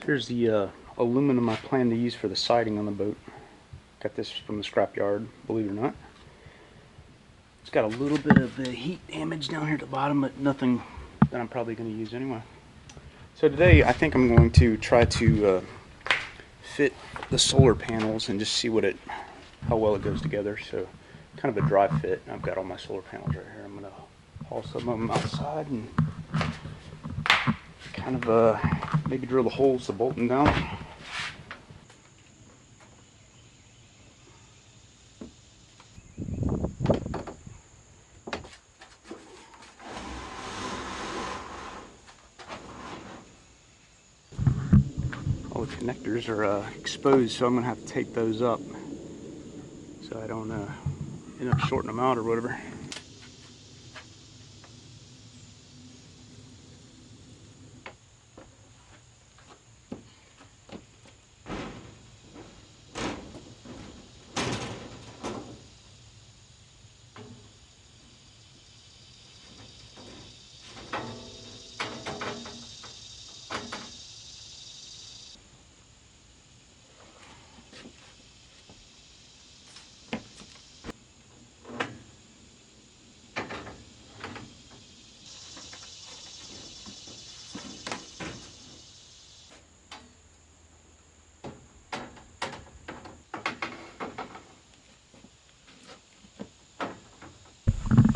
Here's the aluminum I plan to use for the siding on the boat. Got this from the scrapyard, believe it or not. It's got a little bit of heat damage down here at the bottom, but nothing that I'm probably going to use anyway. So today I think I'm going to try to fit the solar panels and just see how well it goes together. So kind of a dry fit. I've got all my solar panels right here. I'm going to haul some of them outside and kind of maybe drill the holes to bolt them down. All the connectors are exposed, so I'm going to have to tape those up so I don't end up shorting them out or whatever.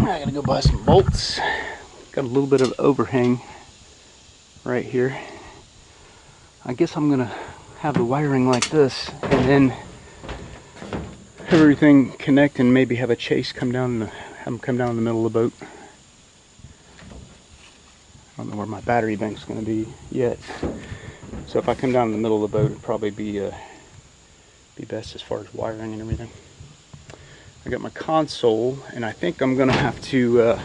I gotta go buy some bolts. Got a little bit of overhang right here. I guess I'm gonna have the wiring like this and then have everything connect and maybe have a chase come down and have them come down in the middle of the boat. I don't know where my battery bank's gonna be yet. So if I come down in the middle of the boat, it'd probably be best as far as wiring and everything. I got my console, and I think I'm gonna have to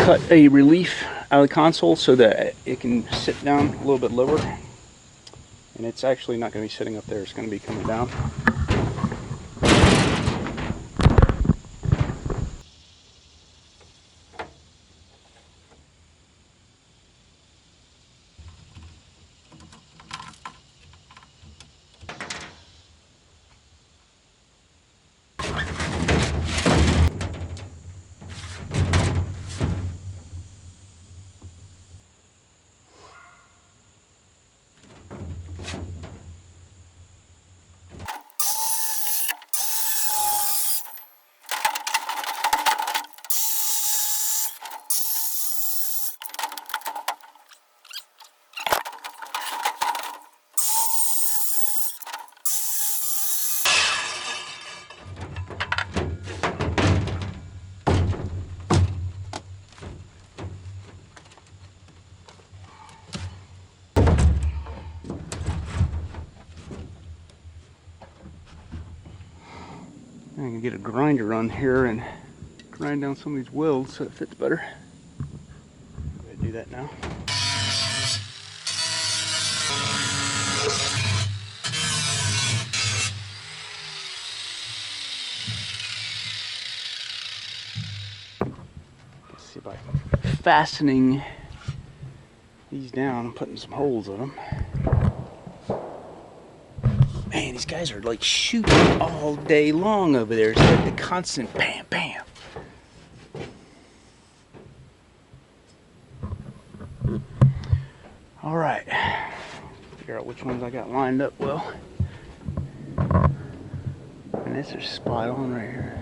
cut a relief out of the console so that it can sit down a little bit lower. And it's actually not gonna be sitting up there, it's gonna be coming down. I can get a grinder on here and grind down some of these welds so it fits better. I'm going to do that now. Let's see by fastening these down and putting some holes in them. Man, these guys are like shooting all day long over there. It's like the constant bam, bam. All right, figure out which ones I got lined up well. And this is spot on right here.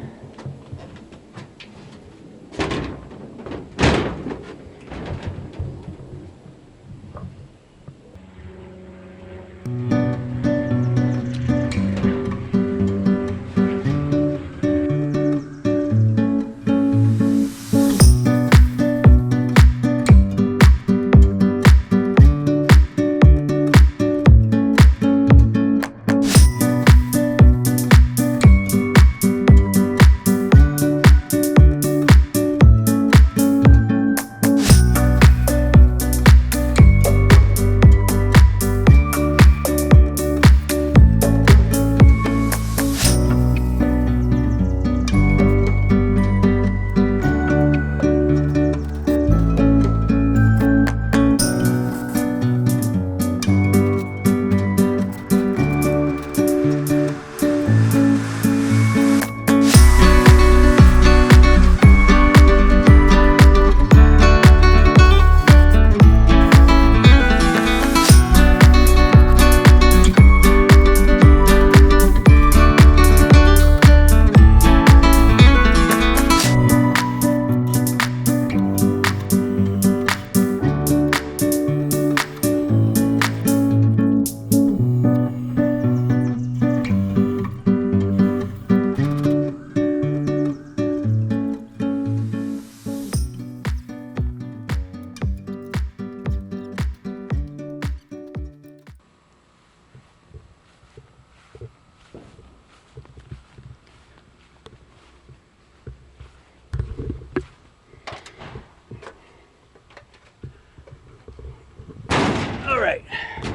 right.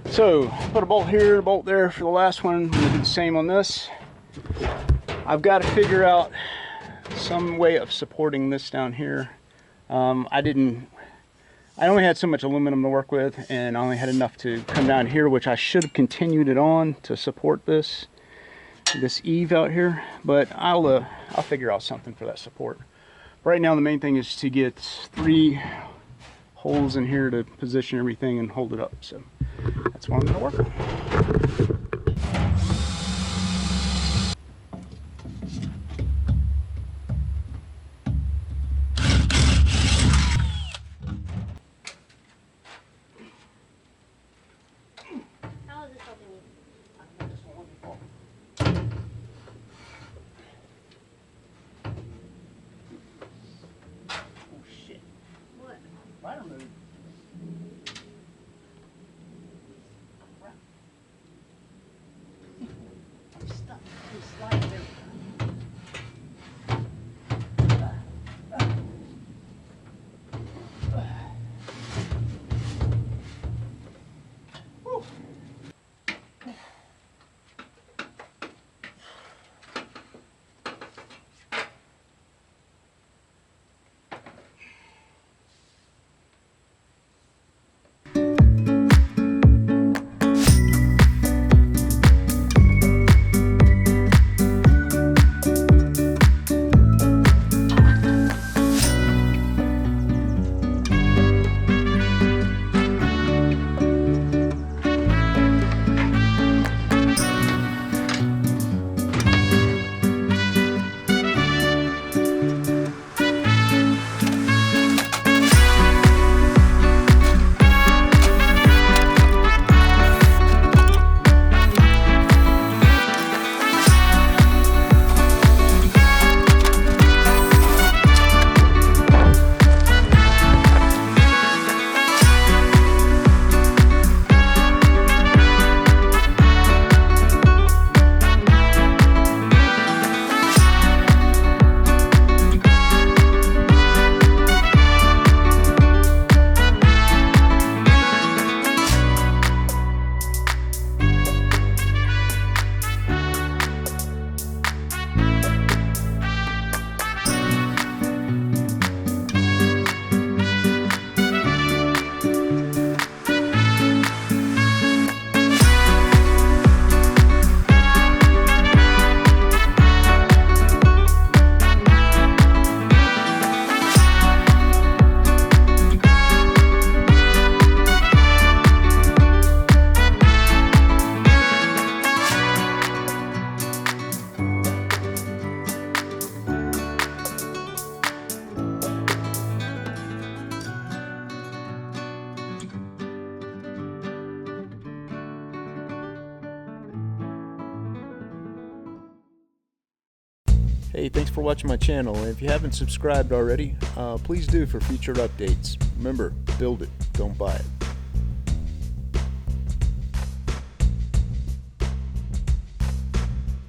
So put a bolt here, a bolt there for the last one. I'm gonna do the same on this. I've got to figure out some way of supporting this down here. I only had so much aluminum to work with, and I only had enough to come down here, which I should have continued it on to support this eave out here. But I'll figure out something for that support. Right now, the main thing is to get 3 holes in here to position everything and hold it up. So that's what I'm going to work on. I don't know. I'm stuck. I'm sliding there. Hey, thanks for watching my channel, and if you haven't subscribed already, please do for future updates. Remember, build it, don't buy it.